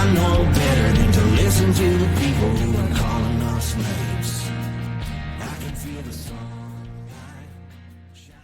I know better than to listen to the people who are calling us slaves. I can feel the sunlight shining.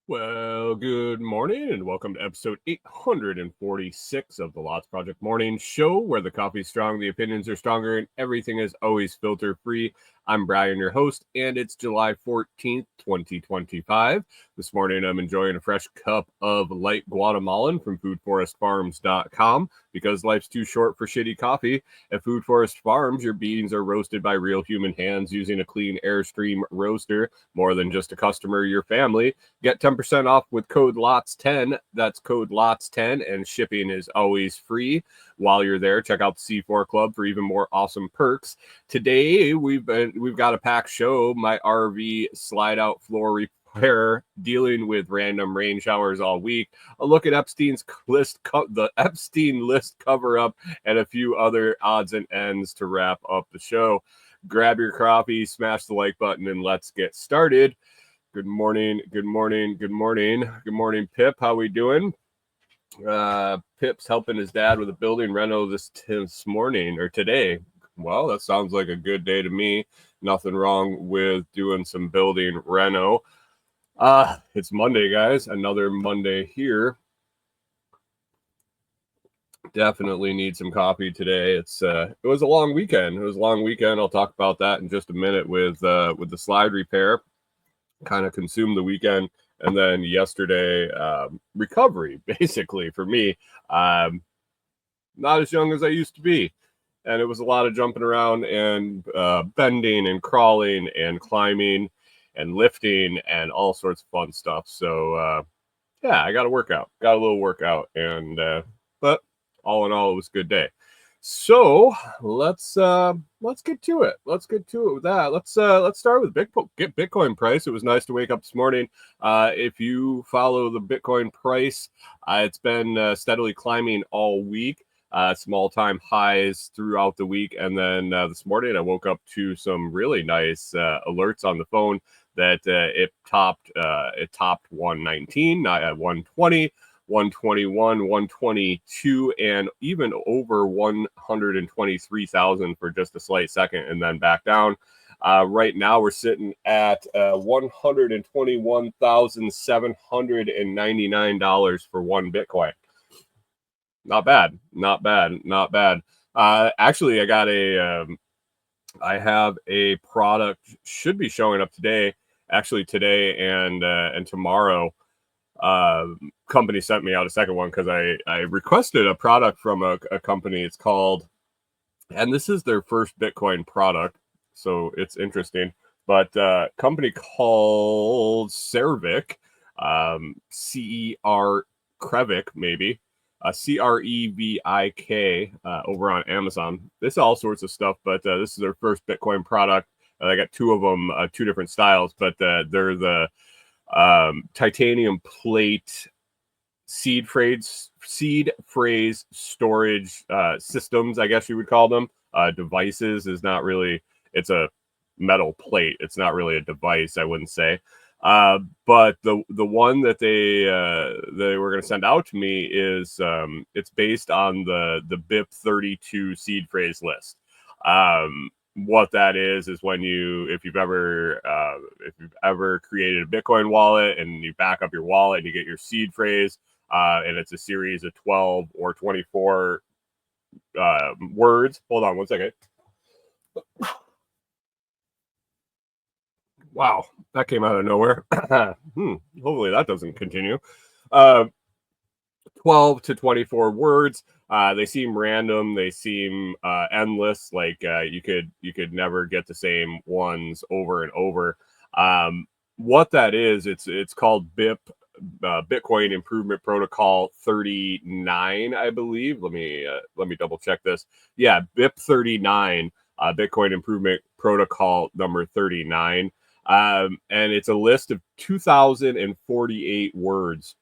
Well, good morning and welcome to episode 846 of the Lots Project Morning Show, where the coffee's strong, the opinions are stronger, and everything is always filter free. I'm Brian, your host, and it's July 14th, 2025. This morning, I'm enjoying a fresh cup of light Guatemalan from foodforestfarms.com because life's too short for shitty coffee. At Food Forest Farms, your beans are roasted by real human hands using a clean Airstream roaster. More than just a customer, your family. Get 10% off with code LOTS10. That's code LOTS10, and shipping is always free. While you're there, check out the C4 Club for even more awesome perks. Today, we've got a packed show. My RV slide-out floor repair, dealing with random rain showers all week, a look at Epstein's list, the Epstein list cover-up, and a few other odds and ends to wrap up the show. Grab your coffee, smash the like button, and let's get started. Good morning, good morning, good morning. Good morning, Pip. How we doing? Pip's helping his dad with a building reno this morning or today. Well, that sounds like a good day to me. Nothing wrong with doing some building reno. It's Monday, guys. Another Monday here. Definitely need some coffee today. It was a long weekend. I'll talk about that in just a minute with the slide repair. Kind of consumed the weekend, and then yesterday recovery basically for me. Not as young as I used to be, and it was a lot of jumping around and bending and crawling and climbing and lifting and all sorts of fun stuff. So yeah, I got a little workout, and but all in all, it was a good day. So let's get to it. Let's get to it with that. Let's start with Bitcoin price. It was nice to wake up this morning. If you follow the Bitcoin price, it's been steadily climbing all week. Some all-time highs throughout the week, and then this morning I woke up to some really nice alerts on the phone that it topped 119, not at 120. 121, 122, and even over 123,000 for just a slight second, and then back down. Right now, we're sitting at $121,799 for one Bitcoin. Not bad. Actually, I have a product should be showing up today. Actually, today and tomorrow. Company sent me out a second one because I requested a product from a company. It's called, and this is their first Bitcoin product, so it's interesting. But company called Crevik, C-E-R Crevik, maybe, Crevik, over on Amazon. This is all sorts of stuff, but this is their first Bitcoin product. I got two of them, two different styles, but they're the titanium plate seed phrase storage systems, I guess you would call them. Devices is not really, it's a metal plate. It's not really a device, I wouldn't say. But the one that they were going to send out to me is it's based on the BIP32 seed phrase list. What that is when if you've ever created a Bitcoin wallet and you back up your wallet and you get your seed phrase, and it's a series of 12 or 24 words. Hold on one second. Wow, that came out of nowhere. Hopefully that doesn't continue. 12 to 24 words. They seem random. They seem endless. Like you could never get the same ones over and over. What that is, it's called Bitcoin Improvement Protocol 39, I believe. Let me double check this. Yeah, BIP 39, Bitcoin Improvement Protocol number 39. And it's a list of 2,048 words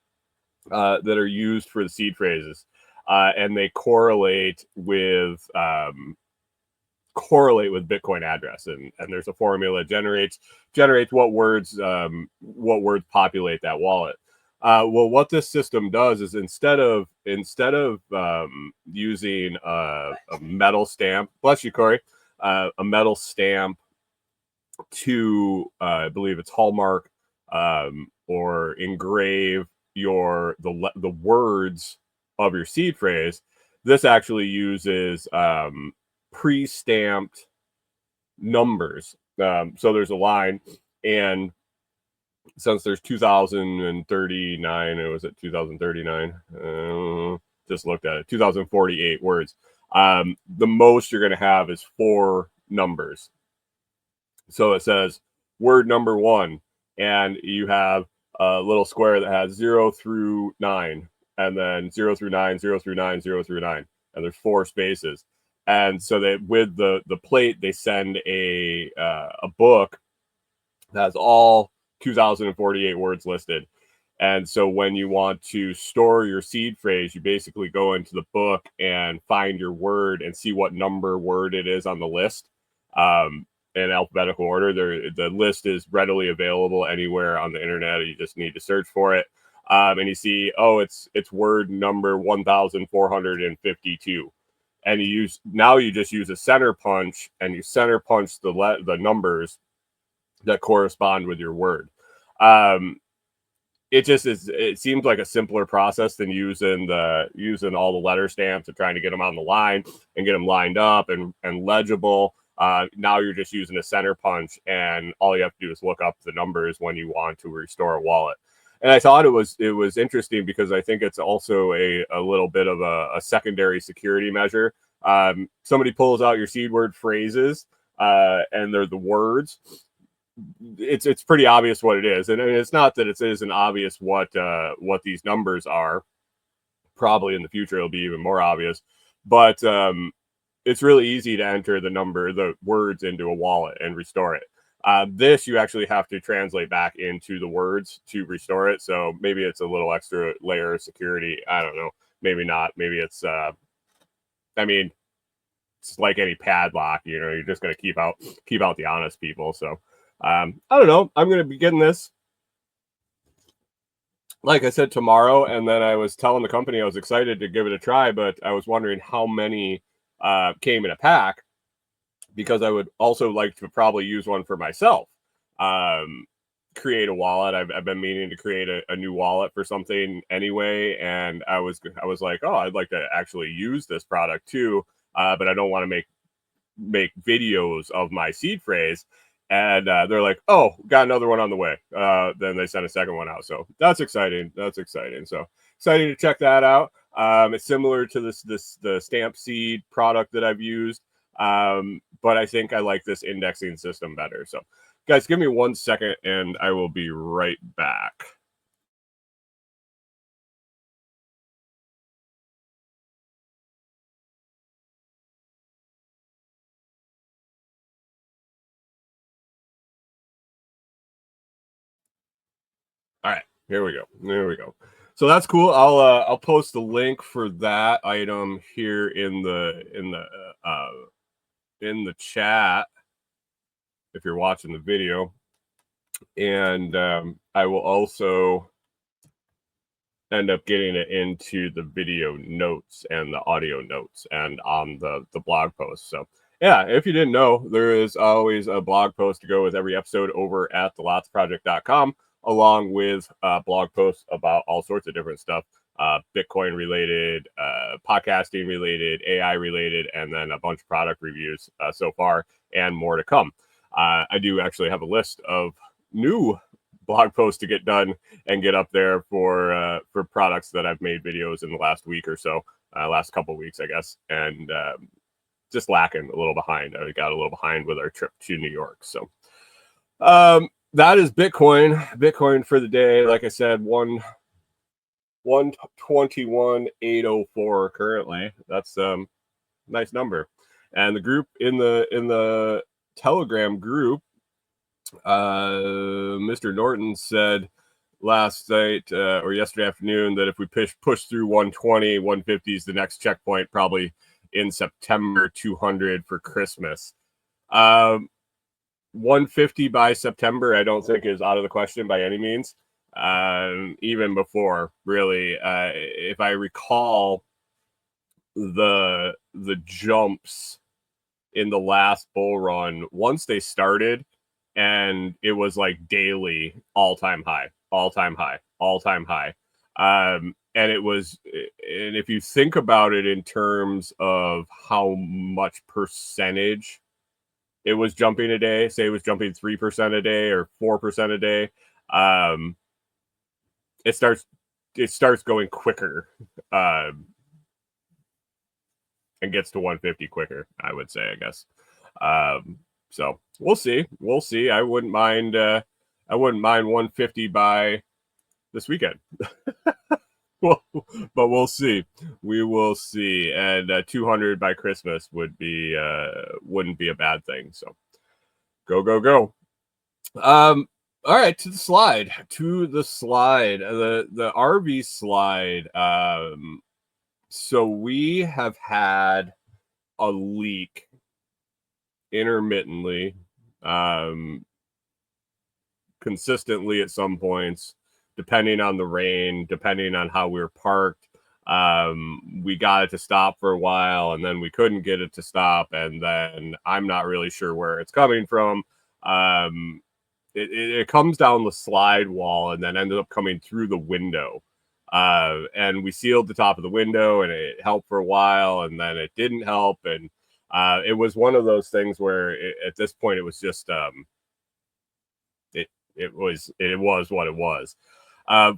that are used for the seed phrases, and they correlate with Bitcoin address, and there's a formula that generates what words populate that wallet. Well, what this system does is instead of using a metal stamp, bless you, Corey, a metal stamp to I believe it's hallmark or engrave the words of your seed phrase. This actually uses pre-stamped numbers. So there's a line, and since there's 2039, it was at 2039. Just looked at it, 2048 words. The most you're going to have is 4 numbers. So it says word number 1, and you have a little square that has 0 through 9, and then 0 through 9, 0 through 9, 0 through 9, and there's 4 spaces. And so they, with the plate, they send a book that has all 2048 words listed. And so when you want to store your seed phrase, you basically go into the book and find your word and see what number word it is on the list. In alphabetical order. The list is readily available anywhere on the internet. You just need to search for it. And you see, oh, it's word number 1452. And you just use a center punch, and you center punch the numbers that correspond with your word. It just is. It seems like a simpler process than using all the letter stamps and trying to get them on the line and get them lined up and legible. Now you're just using a center punch, and all you have to do is look up the numbers when you want to restore a wallet. And I thought it was interesting because I think it's also a little bit of a secondary security measure. Somebody pulls out your seed word phrases, and they're the words. It's pretty obvious what it is, and it's not that it isn't obvious what these numbers are. Probably in the future it'll be even more obvious, but it's really easy to enter the words into a wallet and restore it. This you actually have to translate back into the words to restore it. So maybe it's a little extra layer of security. I don't know. Maybe not. Maybe it's. I mean, it's like any padlock. You know, you're just going to keep out the honest people. So I don't know. I'm going to be getting this, like I said, tomorrow. And then I was telling the company I was excited to give it a try, but I was wondering how many came in a pack, because I would also like to probably use one for myself. Create a wallet. I've been meaning to create a new wallet for something anyway, and I was like, oh, I'd like to actually use this product too, but I don't want to make videos of my seed phrase. And they're like, oh, got another one on the way. Then they sent a second one out, so that's exciting. So excited to check that out. It's similar to the stamp seed product that I've used, but I think I like this indexing system better. So guys, give me 1 second and I will be right back. All right, here we go. So that's cool. I'll post the link for that item here in the chat if you're watching the video, and I will also end up getting it into the video notes and the audio notes and on the blog post. So yeah, if you didn't know, there is always a blog post to go with every episode over at thelotsproject.com, along with blog posts about all sorts of different stuff, Bitcoin related, podcasting related, AI related, and then a bunch of product reviews so far, and more to come. I do actually have a list of new blog posts to get done and get up there for products that I've made videos in the last week or so, last couple of weeks, I guess, and just lacking a little behind. I got a little behind with our trip to New York. So that is Bitcoin for the day. Like I said, 121,804 currently. That's nice number. And the group in the Telegram group, Mr. Norton said last night or yesterday afternoon that if we push through 120, 150 is the next checkpoint, probably in September, 200 for Christmas. 150 by September, I don't think is out of the question by any means. even before, really. If I recall, the jumps in the last bull run, once they started, and it was like daily all-time high, all-time high, all-time high. And it was, and if you think about it in terms of how much percentage it was jumping a day, say it was jumping 3% a day or 4% a day, um, it starts going quicker, and gets to 150 quicker, I would say, I guess. So we'll see. We'll see. I wouldn't mind 150 by this weekend. Well, but we'll see. We will see. And 200 by Christmas wouldn't be a bad thing. So go. All right, to the slide. The RV slide. So we have had a leak intermittently, consistently at some points, depending on the rain, depending on how we were parked. We got it to stop for a while, and then we couldn't get it to stop, and then I'm not really sure where it's coming from. It comes down the slide wall and then ended up coming through the window. And we sealed the top of the window, and it helped for a while, and then it didn't help. And it was one of those things where at this point it was just it was what it was.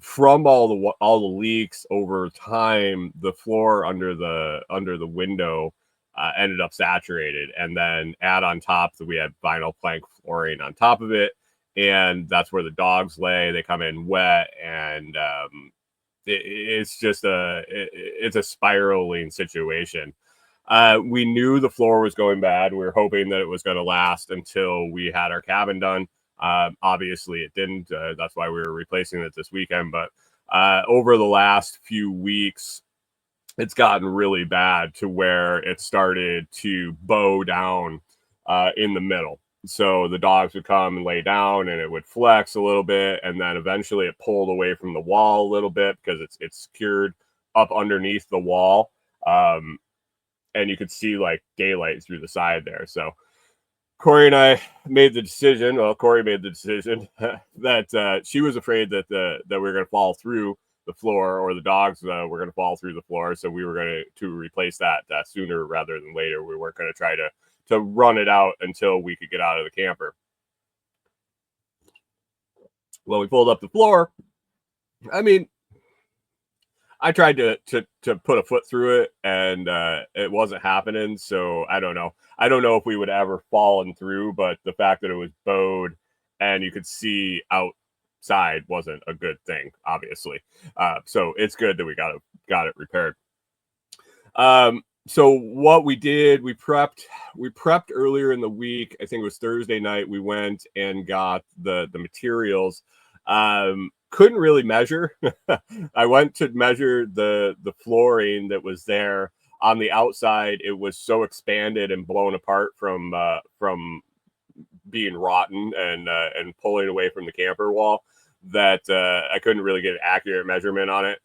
From all the leaks over time, the floor under the window ended up saturated, and then add on top that we had vinyl plank flooring on top of it, and that's where the dogs lay. They come in wet, and it's a spiraling situation. We knew the floor was going bad. We were hoping that it was going to last until we had our cabin done. Obviously, it didn't. That's why we were replacing it this weekend. But over the last few weeks, it's gotten really bad to where it started to bow down in the middle. So the dogs would come and lay down, and it would flex a little bit, and then eventually it pulled away from the wall a little bit because it's secured up underneath the wall, and you could see like daylight through the side there. So Corey and I made the decision. Well, Corey made the decision that she was afraid that we were going to fall through the floor, or the dogs were going to fall through the floor. So we were going to replace that sooner rather than later. We weren't going to try to run it out until we could get out of the camper. Well, we pulled up the floor. I mean, I tried to put a foot through it, and it wasn't happening. So I don't know. I don't know if we would ever fallen through, but the fact that it was bowed and you could see outside wasn't a good thing, obviously. So it's good that we got it repaired. So what we did, we prepped earlier in the week. I think it was Thursday night. We went and got the materials. Couldn't really measure. I went to measure the flooring that was there on the outside. It was so expanded and blown apart from being rotten and pulling away from the camper wall that I couldn't really get an accurate measurement on it.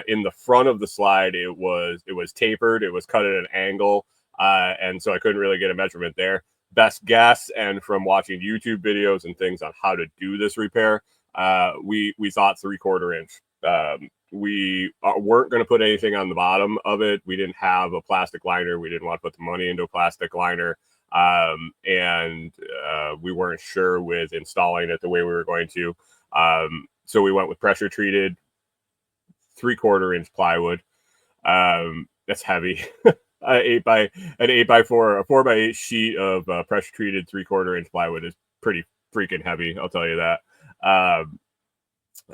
In the front of the slide, it was tapered. It was cut at an angle, and so I couldn't really get a measurement there. Best guess, and from watching YouTube videos and things on how to do this repair, we thought 3/4 inch. We weren't going to put anything on the bottom of it. We didn't have a plastic liner. We didn't want to put the money into a plastic liner, and we weren't sure with installing it the way we were going to. So we went with pressure treated 3/4 inch plywood. That's heavy. An 8x4, a 4x8 sheet of pressure treated 3/4 inch plywood is pretty freaking heavy. I'll tell you that.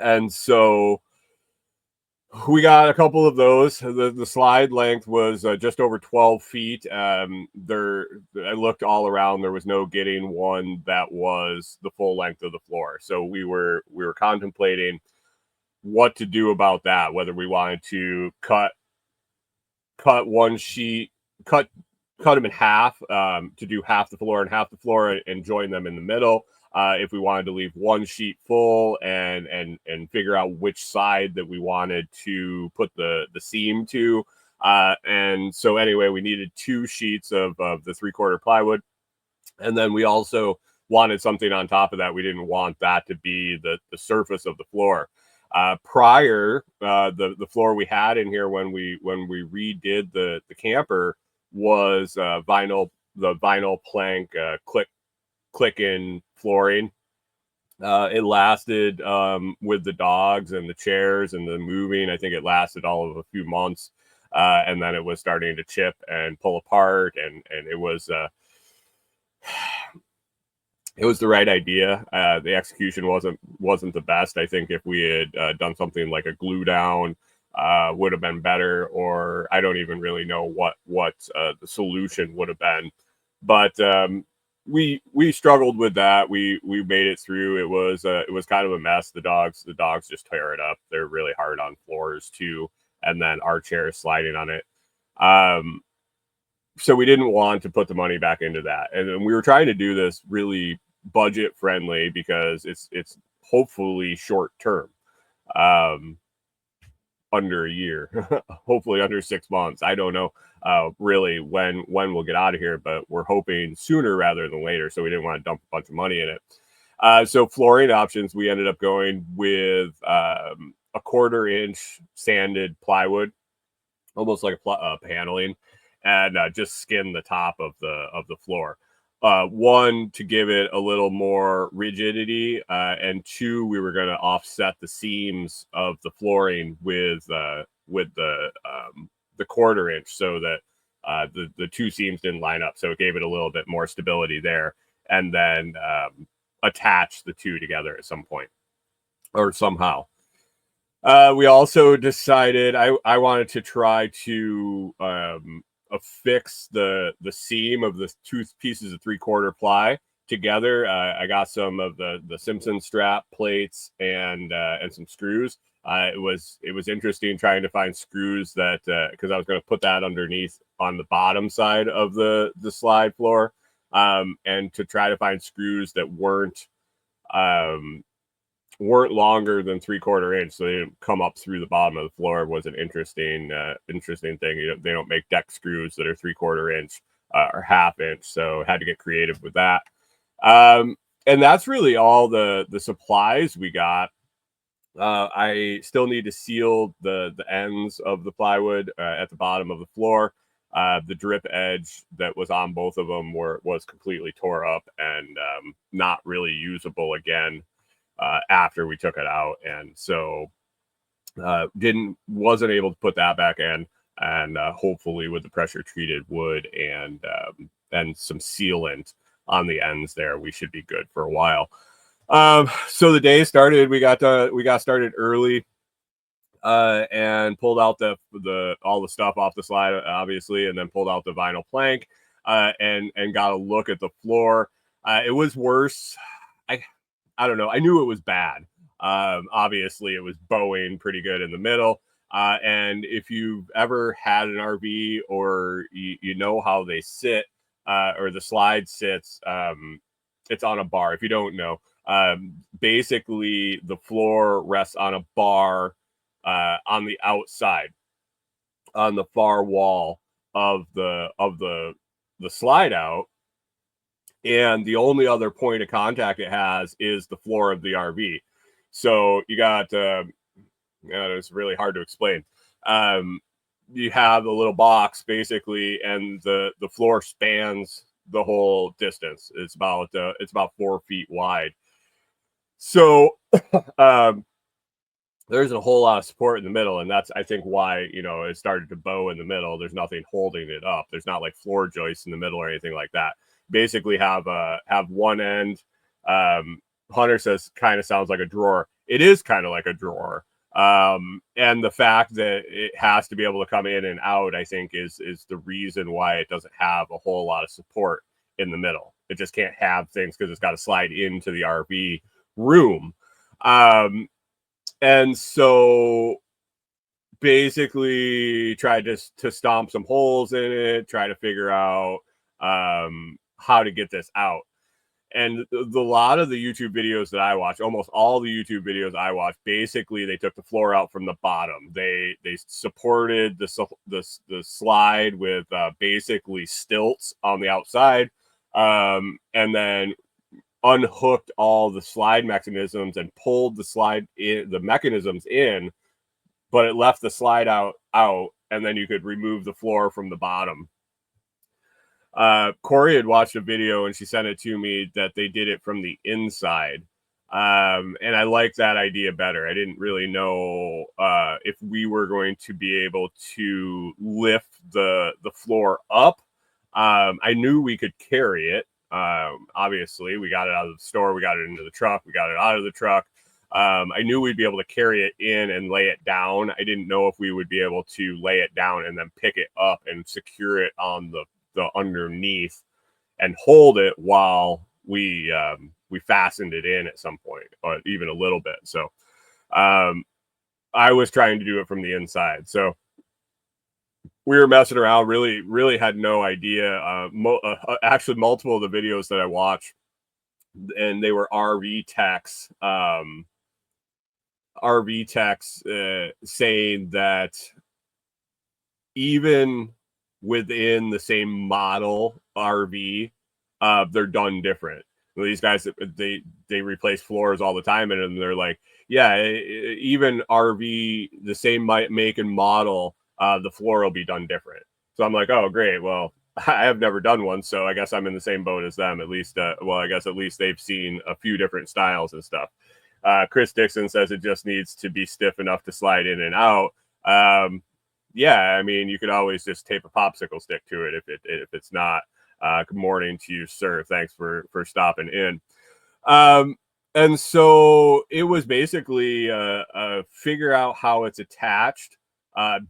And so we got a couple of those. The slide length was just over 12 feet. I looked all around. There was no getting one that was the full length of the floor. So we were contemplating what to do about that, whether we wanted to cut one sheet, cut them in half, to do half the floor and half the floor, and join them in the middle, if we wanted to leave one sheet full and figure out which side that we wanted to put the seam to. And so anyway, we needed 2 sheets of the 3/4 plywood. And then we also wanted something on top of that. We didn't want that to be the surface of the floor. Prior, the floor we had in here when we redid the camper was the vinyl plank click-in flooring. It lasted with the dogs and the chairs and the moving. I think it lasted all of a few months, and then it was starting to chip and pull apart, and it was the right idea. The execution wasn't the best. I think if we had done something like a glue down, would have been better, or I don't even really know what the solution would have been. But we struggled with that. We made it through. It was kind of a mess. The dogs just tear it up. They're really hard on floors too, and then our chair is sliding on it. So we didn't want to put the money back into that, and we were trying to do this really budget friendly because it's hopefully short term, under a year, hopefully under 6 months. I don't know really when we'll get out of here, but we're hoping sooner rather than later. So we didn't want to dump a bunch of money in it. So flooring options, we ended up going with a 1/4 inch sanded plywood, almost like a paneling, and just skin the top of the floor. One, to give it a little more rigidity, and 2, we were going to offset the seams of the flooring with the 1/4 inch, so that the 2 seams didn't line up. So it gave it a little bit more stability there, and then attach the 2 together at some point or somehow. We also decided I wanted to try to affix the seam of the 2 pieces of 3/4 ply together. I got some of the Simpson strap plates and some screws. It was interesting trying to find screws that because I was going to put that underneath on the bottom side of the slide floor, and to try to find screws that weren't longer than 3/4 inch, so they didn't come up through the bottom of the floor, was an interesting thing. They don't make deck screws that are 3/4 inch or 1/2 inch, so had to get creative with that. And that's really all the supplies we got. I still need to seal the ends of the plywood at the bottom of the floor. The drip edge that was on both of them was completely tore up and not really usable again after we took it out, and so wasn't able to put that back in. And hopefully with the pressure treated wood and some sealant on the ends there, we should be good for a while. So the day started. We got started early, and pulled out all the stuff off the slide, obviously, and then pulled out the vinyl plank, and got a look at the floor. It was worse. I don't know. I knew it was bad. Obviously, it was bowing pretty good in the middle. And if you've ever had an RV, or you know how they sit, or the slide sits, it's on a bar. If you don't know, basically the floor rests on a bar on the outside, on the far wall of the slide out. And the only other point of contact it has is the floor of the RV. So you got, it's really hard to explain. You have a little box basically, and the floor spans the whole distance. It's about 4 feet wide. So there's a whole lot of support in the middle, and that's, I think, why it started to bow in the middle. There's nothing holding it up. There's not like floor joists in the middle or anything like that. Basically have one end. Hunter says kind of sounds like a drawer. It is kind of like a drawer. And the fact that it has to be able to come in and out, I think, is the reason why it doesn't have a whole lot of support in the middle. It just can't have things because it's got to slide into the RV room. And so basically tried to stomp some holes in it, try to figure out how to get this out. And the lot of the YouTube videos that I watch, almost all the YouTube videos I watch, basically they took the floor out from the bottom. They supported the slide with basically stilts on the outside, and then unhooked all the slide mechanisms and pulled the mechanisms in, but it left the slide out, and then you could remove the floor from the bottom. Corey had watched a video and she sent it to me that they did it from the inside. And I like that idea better. I didn't really know if we were going to be able to lift the floor up. I knew we could carry it. Obviously, we got it out of the store, we got it into the truck, we got it out of the truck. I knew we'd be able to carry it in and lay it down. I didn't know if we would be able to lay it down and then pick it up and secure it on the underneath and hold it while we fastened it in at some point, or even a little bit. So I was trying to do it from the inside. So we were messing around, really had no idea. Actually, multiple of the videos that I watched, and they were RV techs saying that even within the same model RV, they're done different. These guys, they replace floors all the time, and they're like, yeah, even RV, the same make and model, the floor will be done different. So I'm like, oh, great. Well, I have never done one, so I guess I'm in the same boat as them. At least, I guess at least they've seen a few different styles and stuff. Chris Dixon says it just needs to be stiff enough to slide in and out. Yeah, I mean, you could always just tape a popsicle stick to it if it's not. Good morning to you, sir. Thanks for stopping in. And so it was basically figure out how it's attached,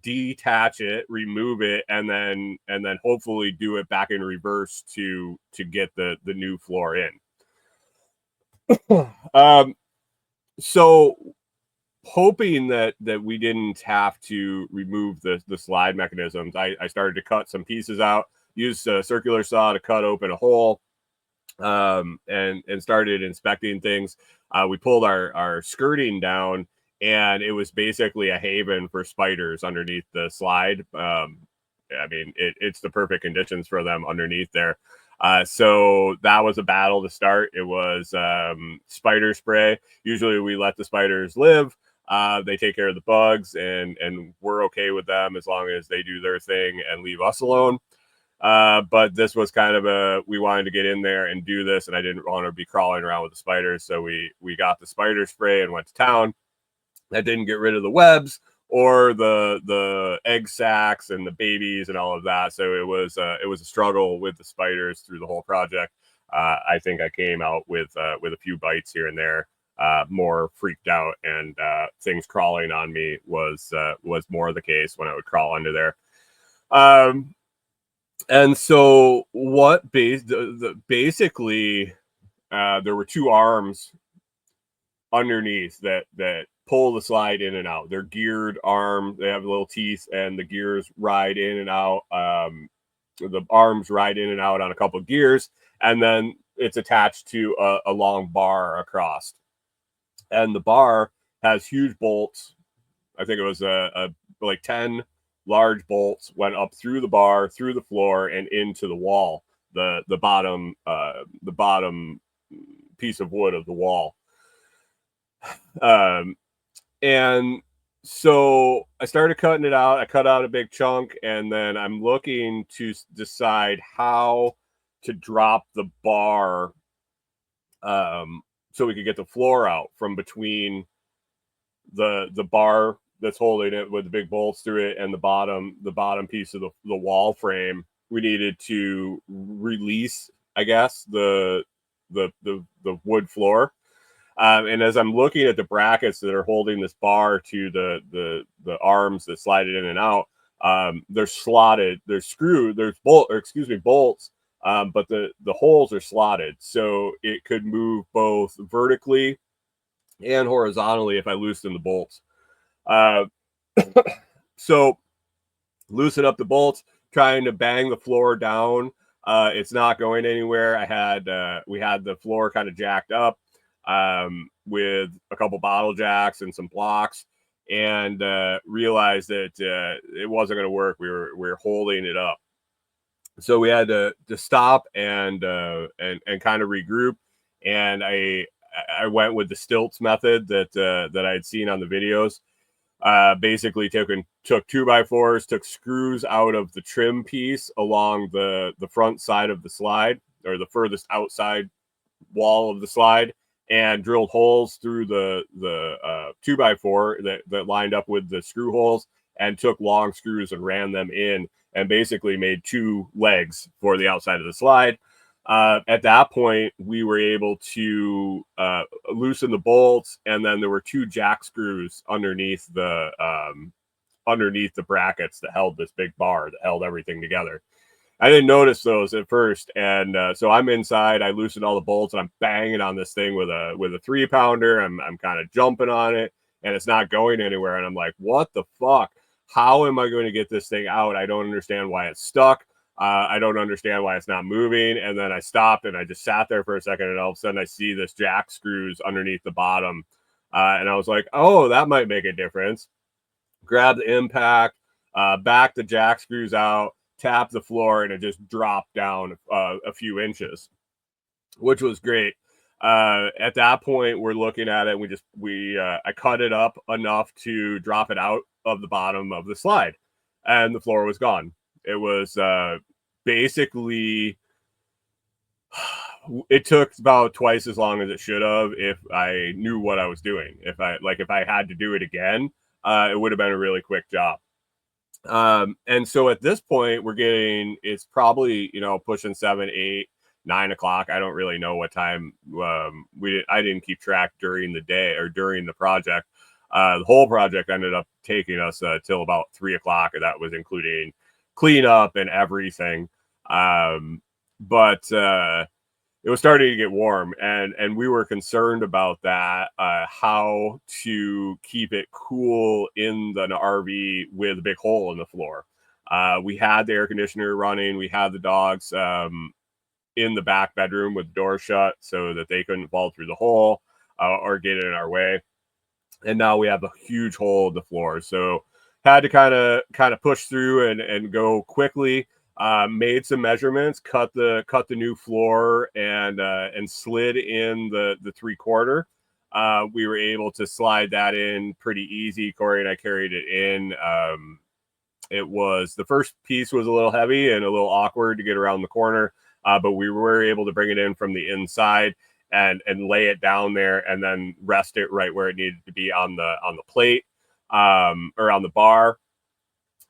detach it, remove it, and then hopefully do it back in reverse to get the new floor in. So hoping that we didn't have to remove the slide mechanisms, I started to cut some pieces out, used a circular saw to cut open a hole, and started inspecting things. We pulled our skirting down, and it was basically a haven for spiders underneath the slide. I mean, it's the perfect conditions for them underneath there. So that was a battle to start. It was spider spray. Usually we let the spiders live. They take care of the bugs, and we're okay with them as long as they do their thing and leave us alone. But this was kind of we wanted to get in there and do this, and I didn't want to be crawling around with the spiders. So we got the spider spray and went to town. That didn't get rid of the webs or the egg sacs and the babies and all of that. So it was a struggle with the spiders through the whole project. I think I came out with a few bites here and there. More freaked out, and things crawling on me was more the case when I would crawl under there. And so what basically there were two arms underneath that pull the slide in and out. They're geared arms. They have little teeth, and the gears ride in and out. The arms ride in and out on a couple of gears, and then it's attached to a long bar across. And the bar has huge bolts. I think it was like 10 large bolts went up through the bar, through the floor, and into the wall, the bottom piece of wood of the wall. And so I started cutting it out. I cut out a big chunk, and then I'm looking to decide how to drop the bar so we could get the floor out from between the bar that's holding it with the big bolts through it and the bottom piece of the wall frame. We needed to release, I guess, the wood floor. And as I'm looking at the brackets that are holding this bar to the arms that slide it in and out, they're slotted, they're screwed, there's bolts, but the holes are slotted, so it could move both vertically and horizontally if I loosen the bolts. So loosen up the bolts, trying to bang the floor down It's not going anywhere. We had the floor kind of jacked up with a couple bottle jacks and some blocks, and realized that it wasn't going to work. We were holding it up, so we had to stop and kind of regroup. And I went with the stilts method that I had seen on the videos. Basically took 2x4s, took screws out of the trim piece along the front side of the slide, or the furthest outside wall of the slide, and drilled holes through the 2x4 that lined up with the screw holes, and took long screws and ran them in, and basically made 2 legs for the outside of the slide. At that point, we were able to loosen the bolts, and then there were 2 jack screws underneath the brackets that held this big bar that held everything together. I didn't notice those at first, and so I'm inside. I loosened all the bolts, and I'm banging on this thing with a 3-pounder. I'm kind of jumping on it, and it's not going anywhere. And I'm like, what the fuck? How am I going to get this thing out? I don't understand why it's stuck. I don't understand why it's not moving. And then I stopped, and I just sat there for a second, and all of a sudden I see this jack screws underneath the bottom. And I was like, oh, that might make a difference. Grab the impact, back the jack screws out, tap the floor, and it just dropped down a few inches, which was great. At that point, we're looking at it, and I cut it up enough to drop it out of the bottom of the slide, and the floor was gone. It was basically, it took about twice as long as it should have if I knew what I was doing. If I had to do it again, it would have been a really quick job. And so at this point, it's probably, pushing 7, 8, 9 o'clock. I don't really know what time. I didn't keep track during the day or during the project. The whole project ended up taking us till about 3 o'clock, and that was including cleanup and everything. But it was starting to get warm, and we were concerned about that, how to keep it cool in the RV with a big hole in the floor. We had the air conditioner running. We had the dogs in the back bedroom with the door shut so that they couldn't fall through the hole or get in our way. And now we have a huge hole in the floor. So had to kind of push through and go quickly. Made some measurements, cut the new floor, and slid in the 3/4. We were able to slide that in pretty easy. Corey and I carried it in. The first piece was a little heavy and a little awkward to get around the corner, but we were able to bring it in from the inside and lay it down there, and then rest it right where it needed to be on the plate, or on the bar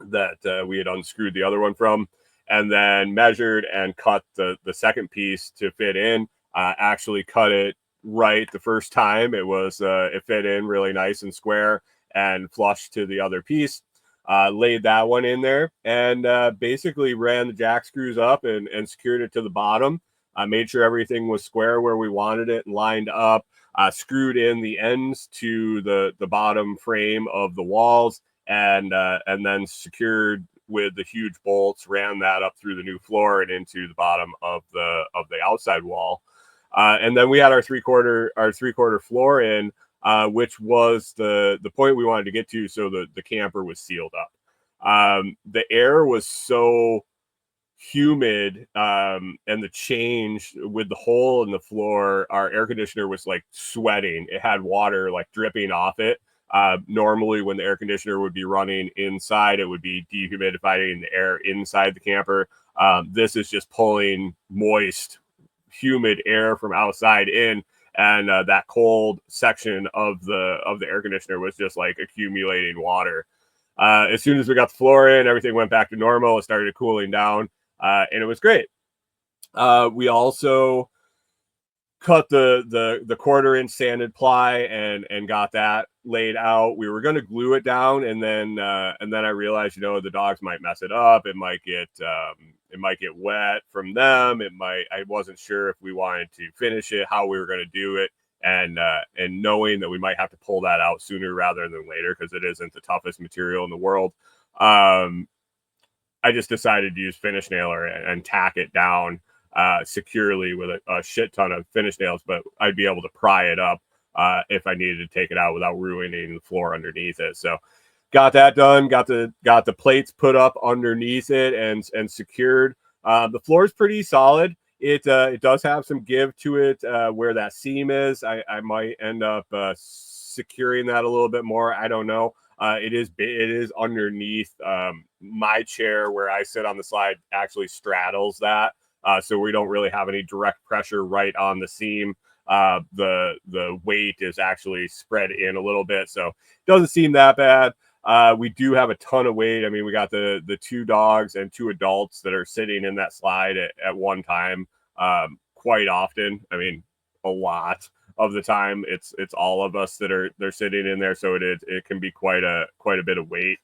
that we had unscrewed the other one from. And then measured and cut the second piece to fit in. Actually cut it right the first time. It fit in really nice and square and flush to the other piece. Laid that one in there, and basically ran the jack screws up and secured it to the bottom. Made sure everything was square where we wanted it and lined up. Screwed in the ends to the bottom frame of the walls, and then secured with the huge bolts, ran that up through the new floor and into the bottom of the outside wall. And then we had our 3/4 floor in, which was the point we wanted to get to. So the camper was sealed up. The air was so humid, and the change with the hole in the floor, our air conditioner was like sweating. It had water like dripping off it. Normally when the air conditioner would be running inside, it would be dehumidifying the air inside the camper. This is just pulling moist, humid air from outside in, and that cold section of the air conditioner was just like accumulating water. As soon as we got the floor in, everything went back to normal. It started cooling down, and it was great. We also cut the 1/4-inch sanded ply and got that laid out. We were going to glue it down, and then I realized, the dogs might mess it up. It might get wet from them. I wasn't sure if we wanted to finish it, how we were going to do it, and knowing that we might have to pull that out sooner rather than later, because it isn't the toughest material in the world. I just decided to use finish nailer and tack it down securely with a shit ton of finish nails, but I'd be able to pry it up if I needed to take it out without ruining the floor underneath it. So got that done, got the plates put up underneath it and secured. The floor is pretty solid. It does have some give to it where that seam is. I might end up securing that a little bit more. I don't know. It is underneath my chair where I sit on the slide actually straddles that. So we don't really have any direct pressure right on the seam. The weight is actually spread in a little bit, so it doesn't seem that bad. We do have a ton of weight. I mean, we got the 2 dogs and 2 adults that are sitting in that slide at one time quite often. I mean, a lot of the time it's all of us they're sitting in there, so it can be quite a bit of weight.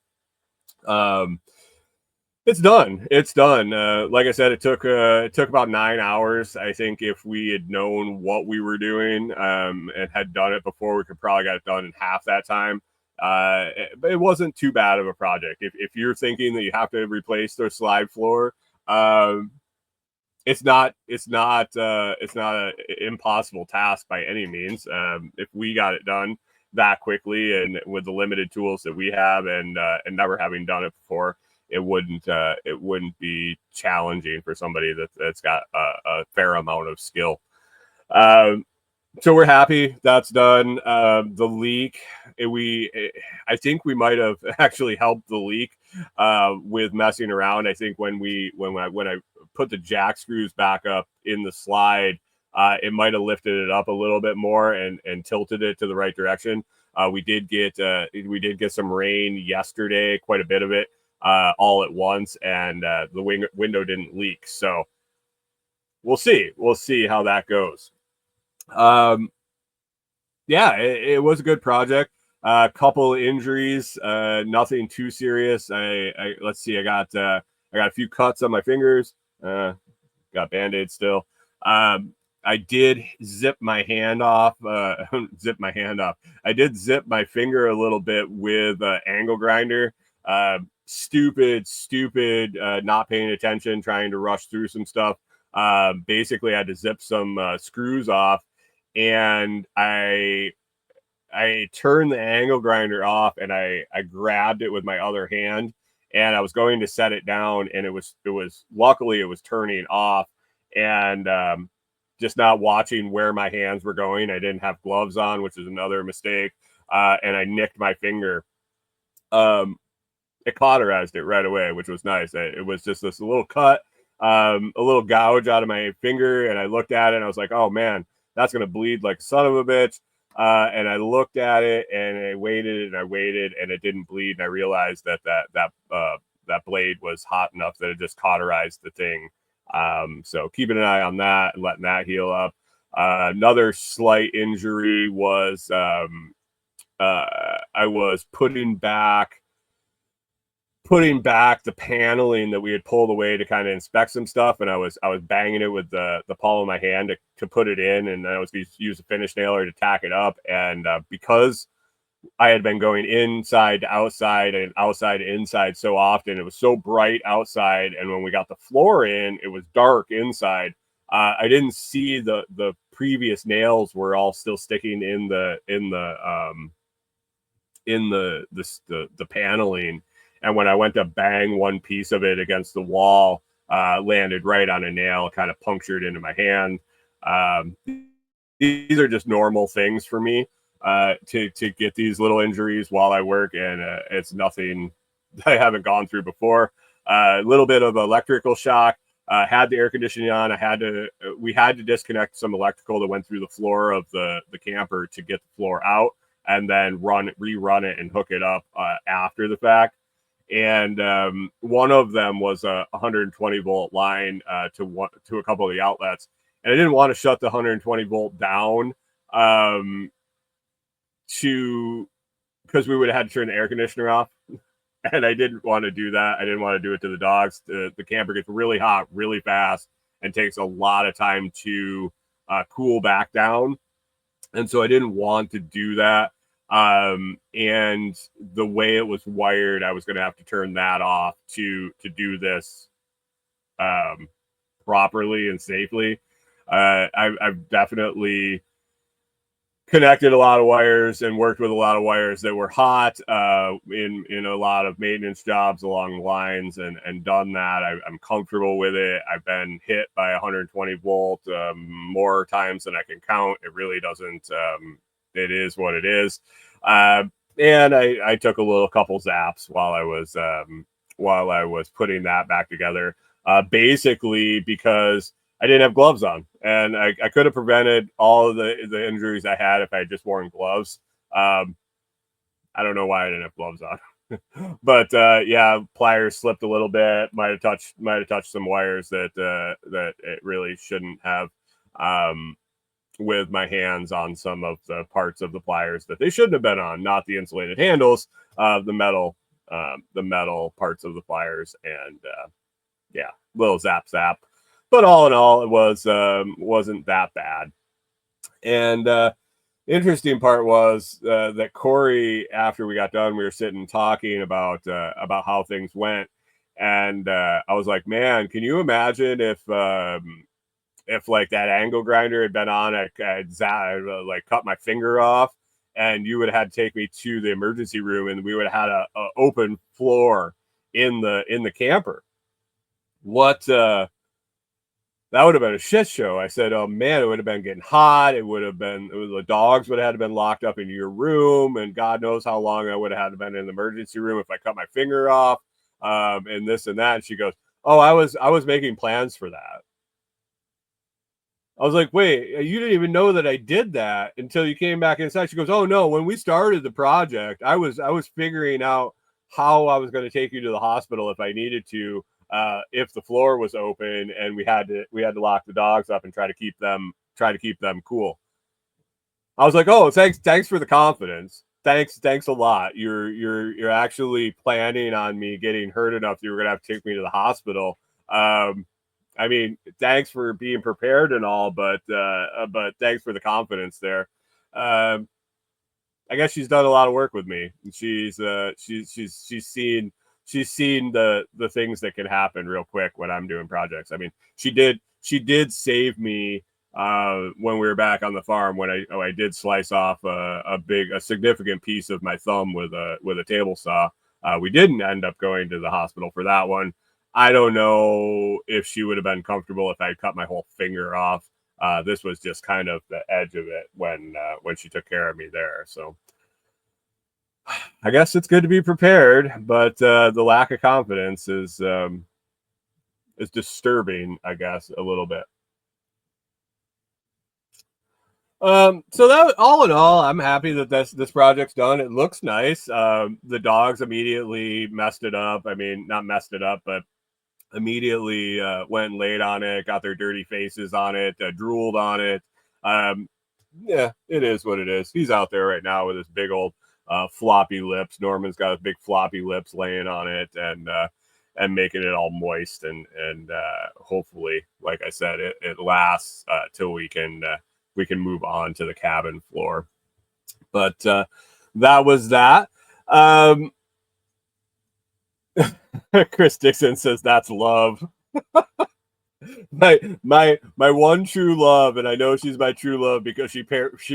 It's done. Like I said, it took about 9 hours. I think if we had known what we were doing and had done it before, we could probably got it done in half that time. But it wasn't too bad of a project. If you're thinking that you have to replace their slide floor, it's not an impossible task by any means. If we got it done that quickly and with the limited tools that we have and never having done it before, it wouldn't be challenging for somebody that's got a fair amount of skill. So we're happy that's done. The leak, I think we might have actually helped the leak with messing around. I think when I put the jack screws back up in the slide, it might have lifted it up a little bit more and tilted it to the right direction. We did get some rain yesterday, quite a bit of it, all at once, and the window didn't leak. So we'll see how that goes. Yeah, it was a good project. A couple injuries, nothing too serious. Let's see, I got a few cuts on my fingers. Got Band-Aids still. I did zip my hand off. I did zip my finger a little bit with angle grinder. Stupid, not paying attention, trying to rush through some stuff. Basically, I had to zip some screws off, and I turned the angle grinder off, and I grabbed it with my other hand, and I was going to set it down, and it was luckily it was turning off, and just not watching where my hands were going. I didn't have gloves on, which is another mistake, and I nicked my finger. It cauterized it right away, which was nice. It was just this little cut, a little gouge out of my finger, and I looked at it and I was like, oh man, that's gonna bleed like son of a bitch. And I looked at it and I waited and it didn't bleed, and I realized that blade was hot enough that it just cauterized the thing. So keeping an eye on that and letting that heal up. Another slight injury was I was putting back the paneling that we had pulled away to kind of inspect some stuff, and I was banging it with the palm of my hand to put it in, and I was going to use a finish nailer to tack it up. And because I had been going inside to outside and outside to inside so often, it was so bright outside, and when we got the floor in, it was dark inside. I didn't see the previous nails were all still sticking in the paneling. And when I went to bang one piece of it against the wall, landed right on a nail, kind of punctured into my hand. These are just normal things for me to get these little injuries while I work, and it's nothing I haven't gone through before. A little bit of electrical shock. Had the air conditioning on. We had to disconnect some electrical that went through the floor of the camper to get the floor out, and then rerun it and hook it up after the fact. And one of them was a 120 volt line to a couple of the outlets, and I didn't want to shut the 120 volt down because we would have had to turn the air conditioner off, and I didn't want to do that. I didn't want to do it to the dogs. The camper gets really hot really fast and takes a lot of time to cool back down, and so I didn't want to do that. And the way it was wired, I was going to have to turn that off to do this properly and safely. I've definitely connected a lot of wires and worked with a lot of wires that were hot in a lot of maintenance jobs along the lines, and done that. I'm comfortable with it. I've been hit by 120 volt more times than I can count. It really doesn't. It is what it is. And I took a couple zaps while I was putting that back together. Basically because I didn't have gloves on, and I could have prevented all of the injuries I had if I had just worn gloves. I don't know why I didn't have gloves on, but yeah, pliers slipped a little bit. Might have touched some wires that it really shouldn't have. With my hands on some of the parts of the pliers that they shouldn't have been on, not the insulated handles, the metal parts of the pliers, and yeah, little zap. But all in all, it wasn't that bad. And interesting part was that Corey, after we got done, we were sitting talking about how things went, and I was like, man, can you imagine if like that angle grinder had been on, I'd like cut my finger off, and you would have had to take me to the emergency room, and we would have had a open floor in the camper. What that would have been a shit show. I said, oh man, it would have been getting hot. The dogs would have been locked up in your room, and God knows how long I would have had to been in the emergency room if I cut my finger off, and this and that. And she goes, oh, I was making plans for that. I was like, wait, you didn't even know that I did that until you came back inside. She goes, oh no, when we started the project, I was figuring out how I was going to take you to the hospital if I needed to, if the floor was open and we had to lock the dogs up and try to keep them cool. I was like, oh, thanks for the confidence. Thanks a lot. You're actually planning on me getting hurt enough that you were gonna have to take me to the hospital. I mean, thanks for being prepared and all, but thanks for the confidence there. I guess she's done a lot of work with me. She's seen the things that can happen real quick when I'm doing projects. I mean, she did save me when we were back on the farm when I did slice off a significant piece of my thumb with a table saw. We didn't end up going to the hospital for that one. I don't know if she would have been comfortable if I cut my whole finger off. This was just kind of the edge of it when she took care of me there. So I guess it's good to be prepared, but the lack of confidence is disturbing, I guess, a little bit. So that all in all, I'm happy that this project's done. It looks nice. The dogs immediately messed it up. I mean, not messed it up, but immediately went and laid on it, got their dirty faces on it, drooled on it. Yeah, it is what it is. He's out there right now with his big old floppy lips. Norman's got his big floppy lips laying on it and making it all moist, and hopefully, like I said, it lasts till we can move on to the cabin floor. But that was that. Chris Dixon says that's love. my one true love, and I know she's my true love because she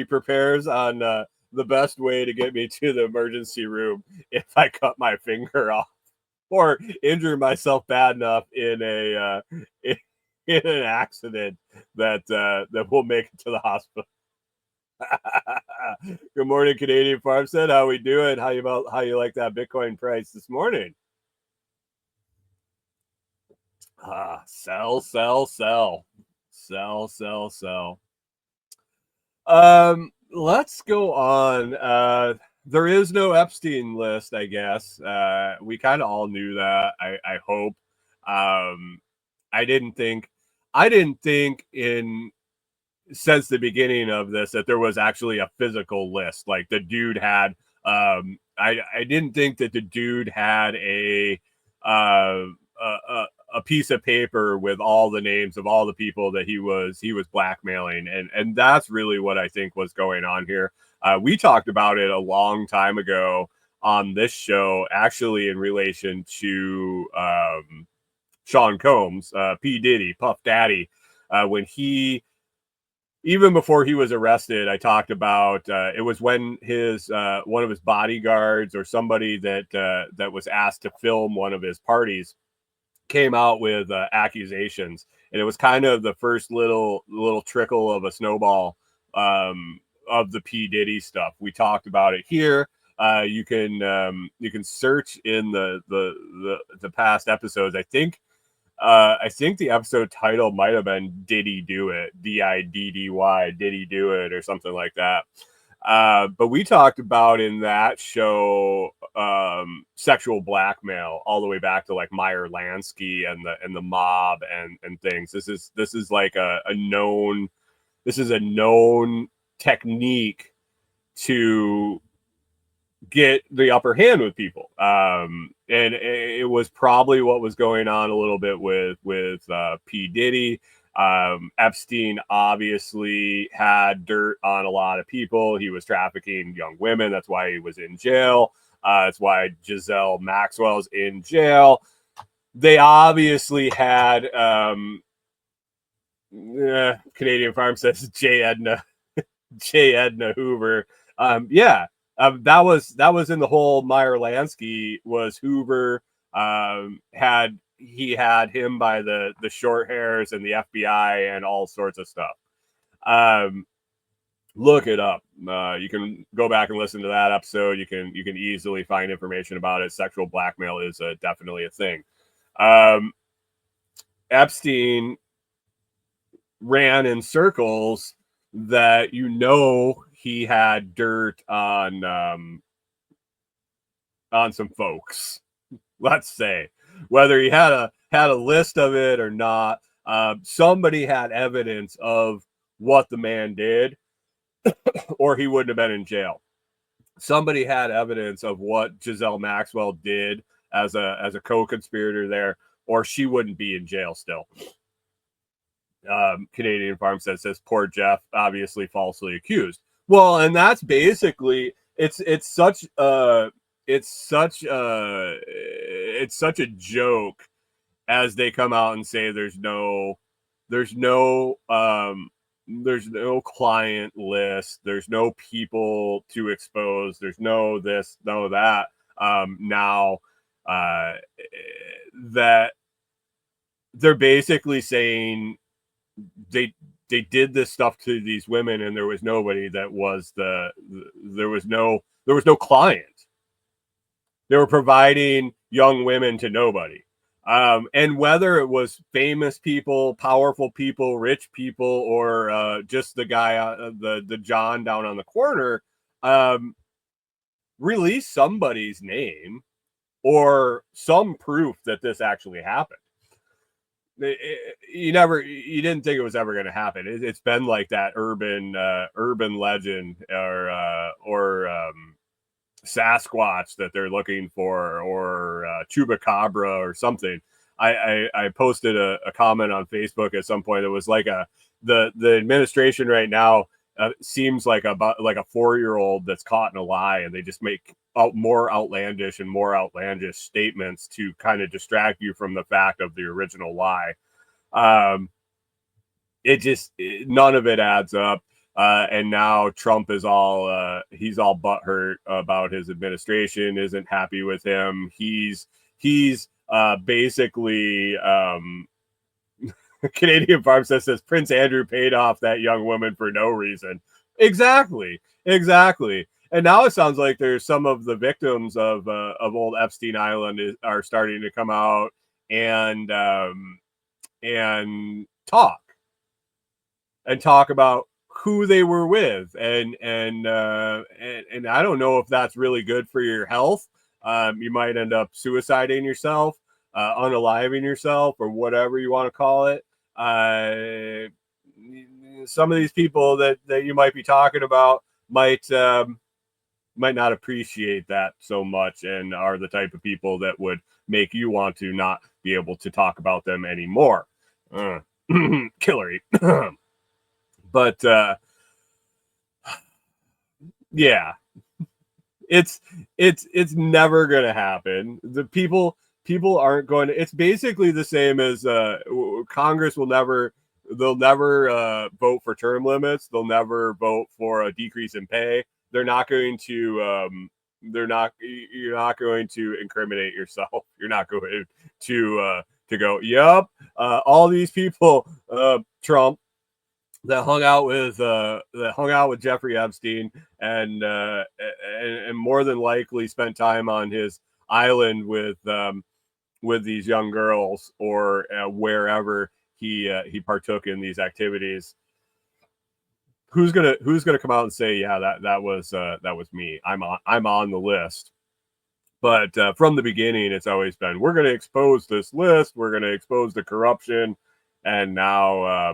prepares on the best way to get me to the emergency room if I cut my finger off or injure myself bad enough in an accident that will make it to the hospital. Good morning, Canadian Farmstead. How we doing? How you like that Bitcoin price this morning? Sell. Let's go on. There is no Epstein list, I guess. We kind of all knew that. I hope. I didn't think since the beginning of this that there was actually a physical list. Like the dude had. I didn't think that the dude had a a piece of paper with all the names of all the people that he was blackmailing, and that's really what I think was going on here. We talked about it a long time ago on this show, actually, in relation to Sean Combs, P. Diddy, Puff Daddy, when he, even before he was arrested, I talked about it was when his one of his bodyguards or somebody that was asked to film one of his parties came out with accusations, and it was kind of the first little trickle of a snowball of the P. Diddy stuff. We talked about it here. You can search in the past episodes. I think the episode title might have been "Diddy Do It," DIDDY, Diddy Do It, or something like that. But we talked about in that show sexual blackmail all the way back to like Meyer Lansky and the mob and things. This is like a known technique to get the upper hand with people. And it was probably what was going on a little bit with P. Diddy. Epstein obviously had dirt on a lot of people. He was trafficking young women. That's why he was in jail. That's why Giselle Maxwell's in jail. They obviously had Canadian Farm says J. Edna Hoover. That was in the whole Meyer Lansky was Hoover. He had him by the short hairs and the FBI and all sorts of stuff. Look it up. You can go back and listen to that episode. You can easily find information about it. Sexual blackmail is definitely a thing. Epstein ran in circles that he had dirt on some folks. Let's say, whether he had a list of it or not, somebody had evidence of what the man did, or he wouldn't have been in jail. Somebody had evidence of what Giselle Maxwell did as a co-conspirator there, or she wouldn't be in jail still. Canadian Farm says poor Jeff, obviously falsely accused. Well, and that's basically it's such a joke as they come out and say there's no client list, there's no people to expose, there's no this, no that. Now that they're basically saying they did this stuff to these women and there was nobody that was there was no client. They were providing young women to nobody. And whether it was famous people, powerful people, rich people, or just the guy, the John down on the corner, release somebody's name or some proof that this actually happened. You didn't think it was ever going to happen. It's been like that urban legend or Sasquatch that they're looking for, or Chupacabra or something. I posted a comment on Facebook at some point that was like the administration right now seems like a 4-year-old that's caught in a lie, and they just make more outlandish statements to kind of distract you from the fact of the original lie. None of it adds up. And now Trump is he's all butthurt about his administration, isn't happy with him. He's basically Canadian Farm says Prince Andrew paid off that young woman for no reason. Exactly. And now it sounds like there's some of the victims of old Epstein Island are starting to come out and talk about who they were with, and I don't know if that's really good for your health. You might end up suiciding yourself, unaliving yourself, or whatever you want to call it. Some of these people that you might be talking about might might not appreciate that so much, and are the type of people that would make you want to not be able to talk about them anymore. Killery. But yeah, it's never gonna happen. The people aren't going to. It's basically the same as Congress will never. They'll never vote for term limits. They'll never vote for a decrease in pay. They're not going to. They're not. You're not going to incriminate yourself. You're not going to go. Yep. All these people, Trump, that hung out with Jeffrey Epstein, and more than likely spent time on his island with these young girls, or wherever he partook in these activities. Who's gonna come out and say, yeah, that was me? I'm on the list. But from the beginning, it's always been, we're going to expose this list. We're going to expose the corruption, and now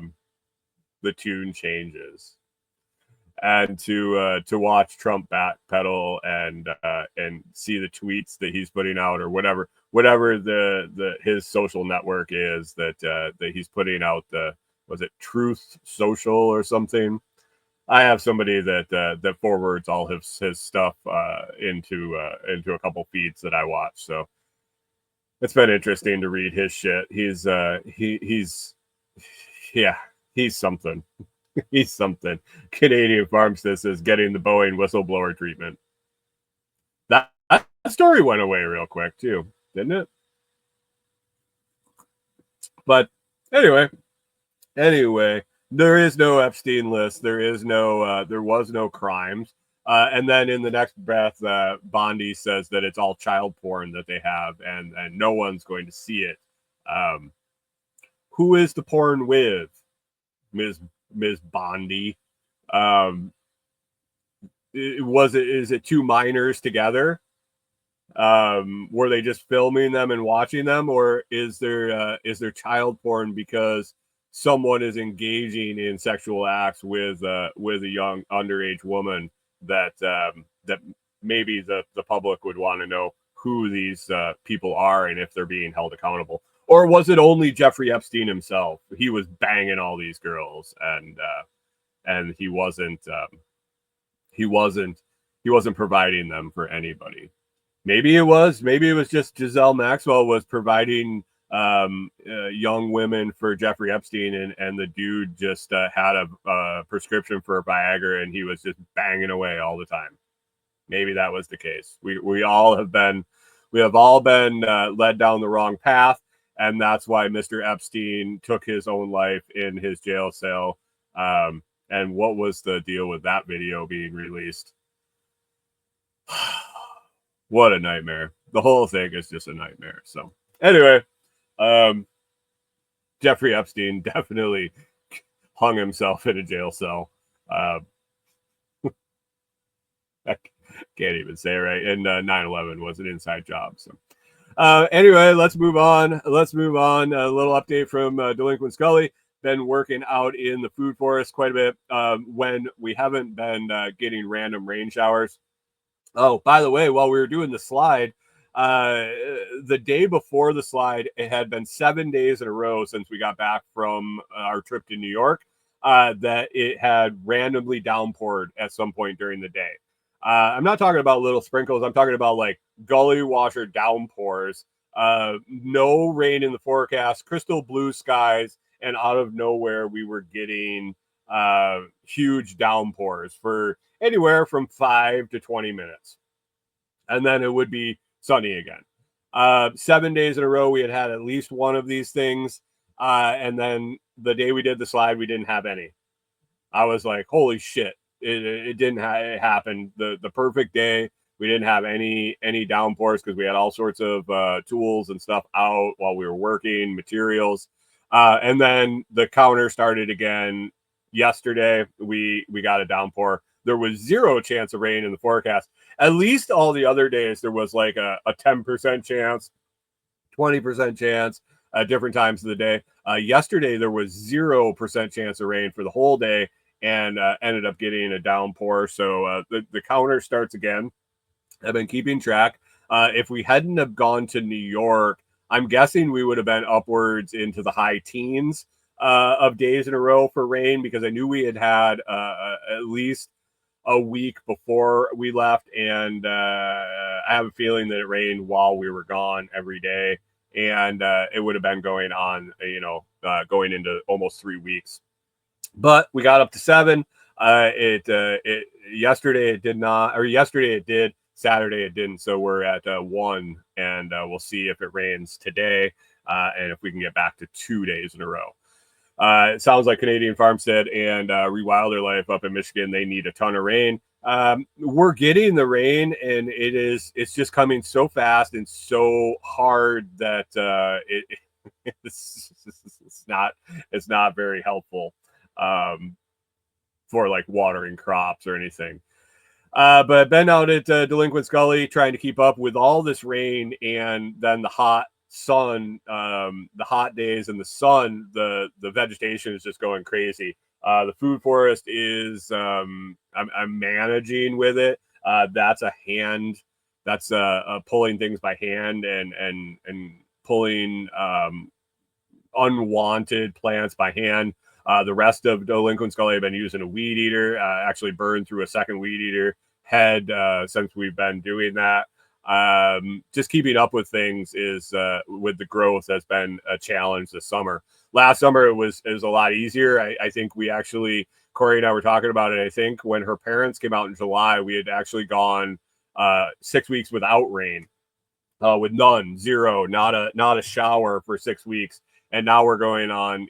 the tune changes. And to watch Trump backpedal and see the tweets that he's putting out, or whatever his social network is that he's putting out, was it Truth Social or something? I have somebody that forwards all his stuff into a couple feeds that I watch, so it's been interesting to read his shit. He's something. He's something. Canadian Farmstead is getting the Boeing whistleblower treatment. That story went away real quick too, didn't it? But anyway, there is no Epstein list. There was no crimes. And then in the next breath, Bondi says that it's all child porn that they have, and no one's going to see it. Who is the porn with, Ms. Bondi? Is it two minors together? Were they just filming them and watching them, or is there child porn because someone is engaging in sexual acts with a young underage woman that maybe the public would want to know who these people are and if they're being held accountable? Or was it only Jeffrey Epstein himself? He was banging all these girls, and he wasn't providing them for anybody. Maybe it was just Giselle Maxwell was providing young women for Jeffrey Epstein, and the dude just had a prescription for Viagra, and he was just banging away all the time. Maybe that was the case. We have all been led down the wrong path, and that's why Mr. Epstein took his own life in his jail cell. And what was the deal with that video being released? What a nightmare. The whole thing is just a nightmare. So anyway, Jeffrey Epstein definitely hung himself in a jail cell. I can't even say it right. And 9/11 was an inside job. So anyway, let's move on. A little update from Delinquent Scully. Been working out in the food forest quite a bit when we haven't been getting random rain showers. Oh, by the way, while we were doing the slide, the day before the slide, it had been 7 days in a row since we got back from our trip to New York that it had randomly downpoured at some point during the day. I'm not talking about little sprinkles. I'm talking about like gully washer downpours. No rain in the forecast, crystal blue skies, and out of nowhere, we were getting huge downpours for anywhere from 5 to 20 minutes. And then it would be sunny again. 7 days in a row, we had at least one of these things. And then the day we did the slide, we didn't have any. I was like, holy shit. It didn't happen. The perfect day. We didn't have any downpours because we had all sorts of tools and stuff out while we were working, materials. And then the counter started again yesterday. We got a downpour. There was 0 chance of rain in the forecast. At least all the other days, there was like a 10% chance, 20% chance at different times of the day. Yesterday, there was 0% chance of rain for the whole day. and ended up getting a downpour. So the counter starts again. I've been keeping track. If we hadn't have gone to New York, I'm guessing we would have been upwards into the high teens of days in a row for rain, because I knew we had at least a week before we left, and I have a feeling that it rained while we were gone every day, and it would have been going on, going into almost 3 weeks. But we got up to 7. It yesterday it did not, or yesterday it did. Saturday it didn't. So we're at 1, and we'll see if it rains today, and if we can get back to 2 days in a row. It sounds like Canadian Farmstead and Rewilder Life up in Michigan, they need a ton of rain. We're getting the rain, and it's just coming so fast and so hard that it's not very helpful for like watering crops or anything. But I've been out at Delinquent Scully trying to keep up with all this rain, and then the hot sun, the hot days and the sun, the vegetation is just going crazy. The food forest is I'm managing with it. That's pulling things by hand and pulling unwanted plants by hand. The rest of Delinquent Scully have been using a weed eater, actually burned through a second weed eater head since we've been doing that. Just keeping up with things is with the growth has been a challenge this summer. Last summer it was a lot easier. I think we actually, Corey and I were talking about it. I think when her parents came out in July, we had actually gone 6 weeks without rain, with none, zero, not a shower for 6 weeks. And now we're going on,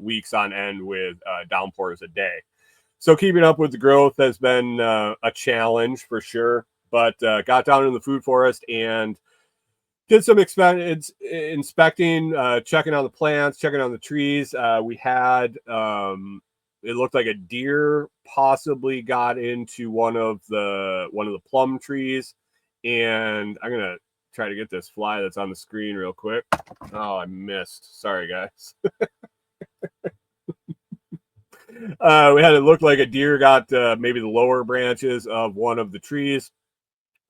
weeks on end with downpours a day. So keeping up with the growth has been a challenge for sure. But got down in the food forest and did some inspecting, checking on the plants, checking on the trees. We had, it looked like a deer possibly got into one of the plum trees. And I'm going to try to get this fly that's on the screen real quick. Oh, I missed. Sorry, guys. We had it look like a deer got maybe the lower branches of one of the trees.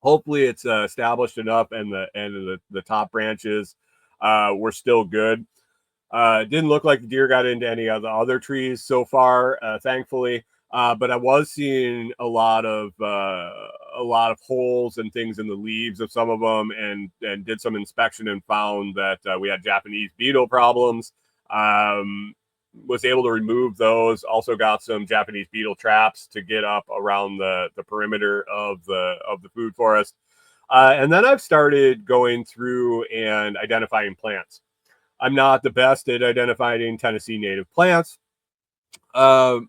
Hopefully it's established enough, and the top branches were still good. It didn't look like the deer got into any of the other trees so far, thankfully. But I was seeing a lot of holes and things in the leaves of some of them, and did some inspection and found that we had Japanese beetle problems. Was able to remove those. Also got some Japanese beetle traps to get up around the perimeter of the food forest. And then I've started going through and identifying plants. I'm not the best at identifying Tennessee native plants, but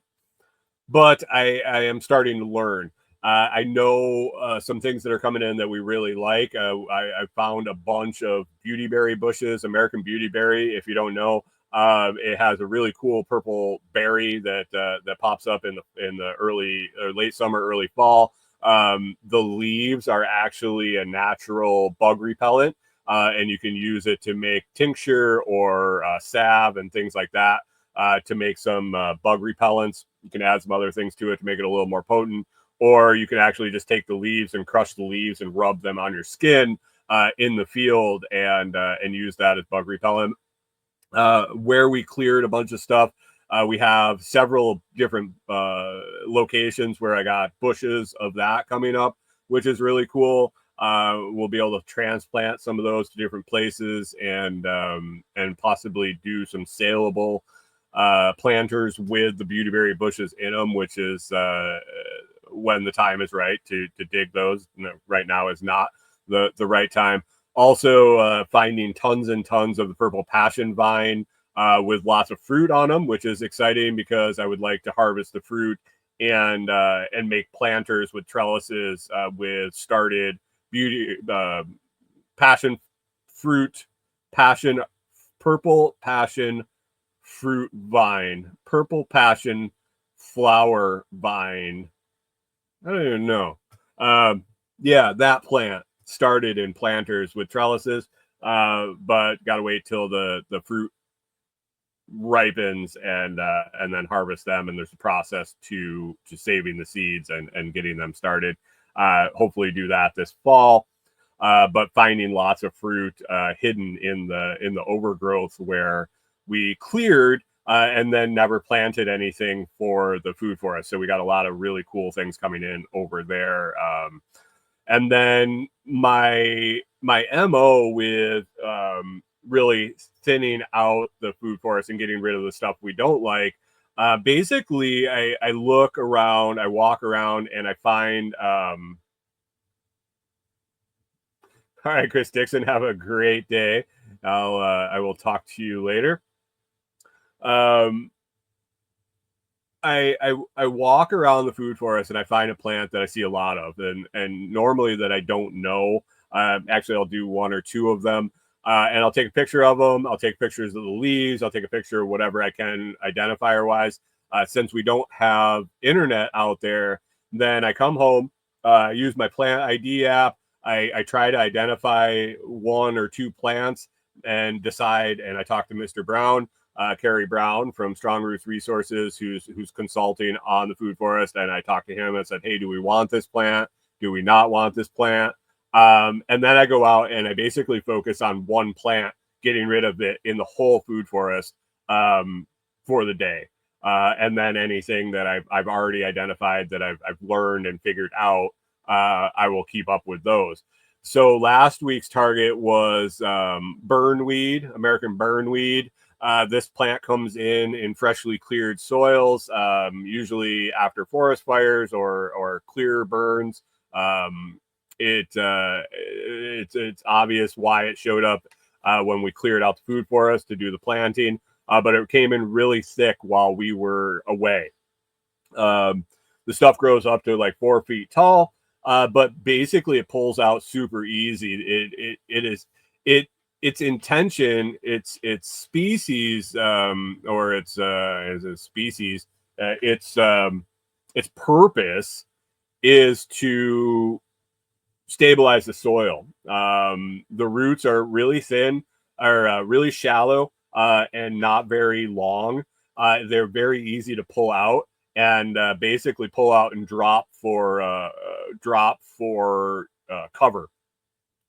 I am starting to learn. I know some things that are coming in that we really like. I found a bunch of beautyberry bushes, American beautyberry. If you don't know, it has a really cool purple berry that pops up in the early or late summer, early fall. The leaves are actually a natural bug repellent, and you can use it to make tincture or salve and things like that, to make some bug repellents. You can add some other things to it to make it a little more potent, or you can actually just take the leaves and crush the leaves and rub them on your skin in the field and use that as bug repellent. Where we cleared a bunch of stuff, we have several different locations where I got bushes of that coming up, which is really cool. We'll be able to transplant some of those to different places and possibly do some saleable planters with the beautyberry bushes in them, which is when the time is right to dig those. Right now is not the right time. Also, finding tons and tons of the purple passion vine with lots of fruit on them, which is exciting because I would like to harvest the fruit and make planters with trellises with started passion fruit, purple passion fruit vine, purple passion flower vine. I don't even know. Yeah, that plant started in planters with trellises, but got to wait till the fruit ripens and then harvest them. And there's a process to saving the seeds and getting them started. Hopefully do that this fall. But finding lots of fruit hidden in the overgrowth where we cleared and then never planted anything for the food forest. So we got a lot of really cool things coming in over there. And then my MO with really thinning out the food forest and getting rid of the stuff we don't like. Basically, I look around, I walk around, and I find. All right, Chris Dixon, have a great day. I will talk to you later. I walk around the food forest and I find a plant that I see a lot of, and normally that I don't know. Actually, I'll do one or two of them, and I'll take a picture of them. I'll take pictures of the leaves. I'll take a picture of whatever I can identifier wise. Since we don't have internet out there, then I come home, use my plant ID app. I try to identify one or two plants and decide, and I talk to Mr. Brown. Kerry Brown from Strong Roots Resources, who's consulting on the food forest, and I talked to him and said, "Hey, do we want this plant? Do we not want this plant?" And then I go out and I basically focus on one plant, getting rid of it in the whole food forest for the day, and then anything that I've already identified that I've learned and figured out, I will keep up with those. So last week's target was burnweed, American burnweed. This plant comes in freshly cleared soils, usually after forest fires or clear burns. It's obvious why it showed up when we cleared out the food forest to do the planting, but it came in really thick while we were away. The stuff grows up to like 4 feet tall, but basically it pulls out super easy. Its intention, its species, or its as a species, its purpose is to stabilize the soil. The roots are really thin, are really shallow, and not very long. They're very easy to pull out and basically pull out and drop for cover,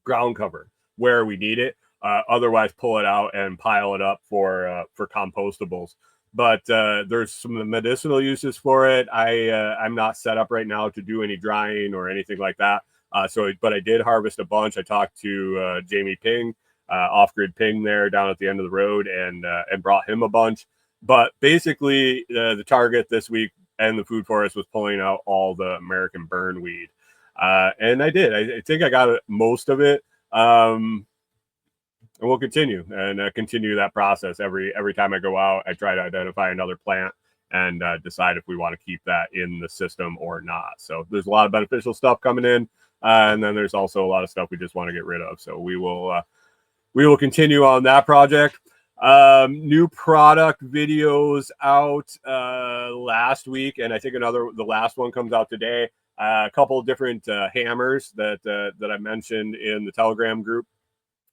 ground cover where we need it. Otherwise, pull it out and pile it up for compostables. But there's some medicinal uses for it. I'm not set up right now to do any drying or anything like that. But I did harvest a bunch. I talked to Jamie Ping, off-grid Ping there down at the end of the road, and brought him a bunch. But basically, the target this week and the food forest was pulling out all the American burnweed, and I did. I think I got most of it. And we'll continue that process. Every time I go out, I try to identify another plant and decide if we want to keep that in the system or not. So there's a lot of beneficial stuff coming in, and then there's also a lot of stuff we just want to get rid of. So we will continue on that project. New product videos out last week, and I think the last one comes out today. A couple of different hammers that I mentioned in the Telegram group.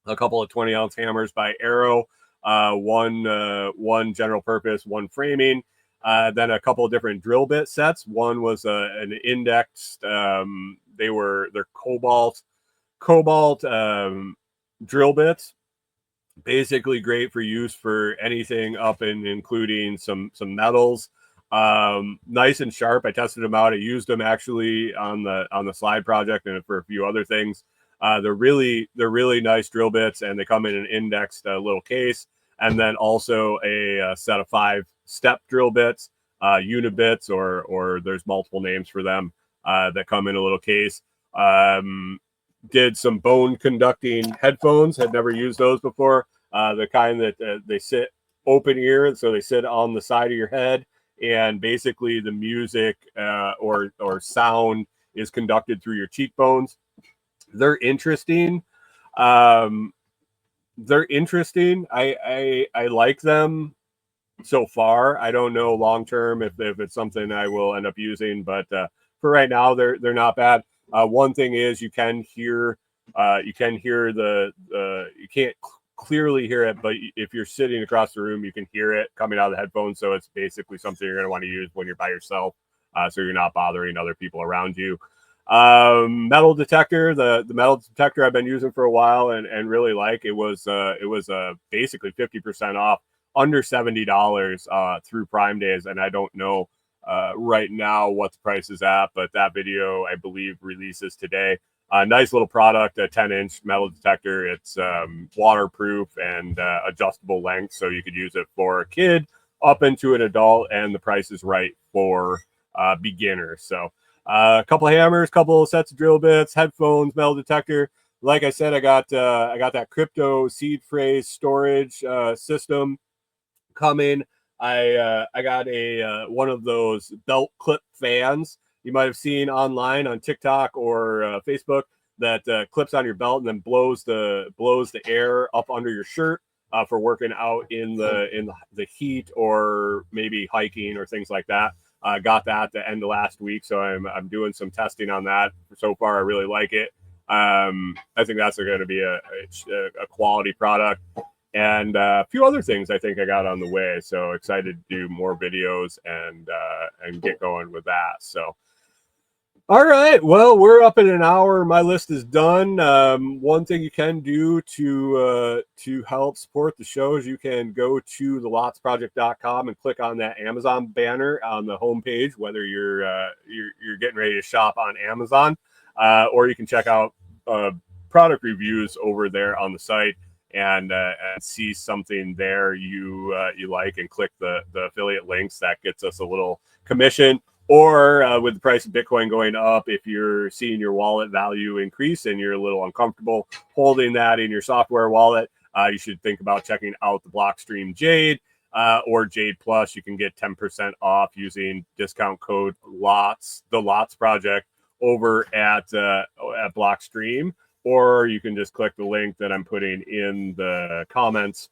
A couple of 20-ounce hammers by Arrow, one general purpose, one framing, then a couple of different drill bit sets. One was an indexed, they're cobalt drill bits, basically great for use for anything up and including some metals. Nice and sharp. I tested them out. I used them actually on the slide project and for a few other things. They're really nice drill bits, and they come in an indexed little case, and then also a set of 5 step drill bits, unibits, or there's multiple names for them that come in a little case. Did some bone conducting headphones. Had never used those before. The kind that they sit open ear, so they sit on the side of your head, and basically the music or sound is conducted through your cheekbones. They're interesting. I like them so far. I don't know long term if it's something I will end up using, but for right now, they're not bad. One thing is you can hear you can't clearly hear it, but if you're sitting across the room, you can hear it coming out of the headphones. So it's basically something you're going to want to use when you're by yourself, so you're not bothering other people around you. Metal detector, the metal detector I've been using for a while and really like. It was basically 50% off, under $70 through Prime Days, and I don't know right now what the price is at, but that video I believe releases today. Nice little product, a 10-inch metal detector. It's waterproof and adjustable length, so you could use it for a kid up into an adult, and the price is right for beginners. So a couple of hammers, couple of sets of drill bits, headphones, metal detector. Like I said, I got that crypto seed phrase storage system coming. I got a one of those belt clip fans you might have seen online on TikTok or Facebook that clips on your belt and then blows the air up under your shirt for working out in the heat or maybe hiking or things like that. Got that at the end of last week, so I'm doing some testing on that. So far, I really like it. I think that's going to be a quality product, and a few other things I think I got on the way. So excited to do more videos and get going with that. So. All right. Well, we're up in an hour. My list is done. One thing you can do to help support the show is you can go to thelotsproject.com and click on that Amazon banner on the homepage, whether you're getting ready to shop on Amazon, or you can check out product reviews over there on the site and see something there you like and click the affiliate links. That gets us a little commission. Or with the price of Bitcoin going up, if you're seeing your wallet value increase and you're a little uncomfortable holding that in your software wallet, you should think about checking out the Blockstream Jade or Jade Plus. You can get 10% off using discount code LOTS, the Lots Project, over at Blockstream. Or you can just click the link that I'm putting in the comments,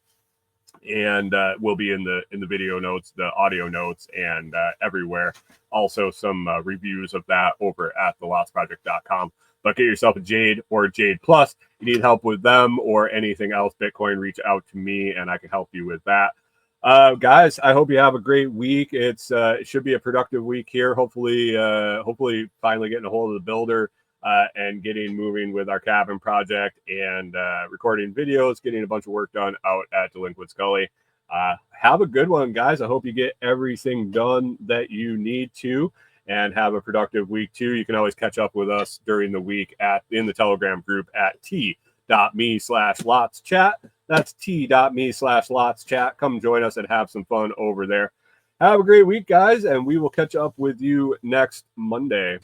and will be in the video notes, the audio notes, and everywhere. Also some reviews of that over at thelotsproject.com. But get yourself a Jade or Jade Plus. You need help with them or anything else Bitcoin, reach out to me and I can help you with that. Guys, I hope you have a great week. It should be a productive week here. Hopefully finally getting a hold of the builder and getting moving with our cabin project and recording videos, getting a bunch of work done out at Delinquent Scully. Have a good one, guys. I hope you get everything done that you need to and have a productive week too. You can always catch up with us during the week in the Telegram group at t.me/lotschat. That's t.me/lotschat. Come join us and have some fun over there. Have a great week, guys, and we will catch up with you next Monday.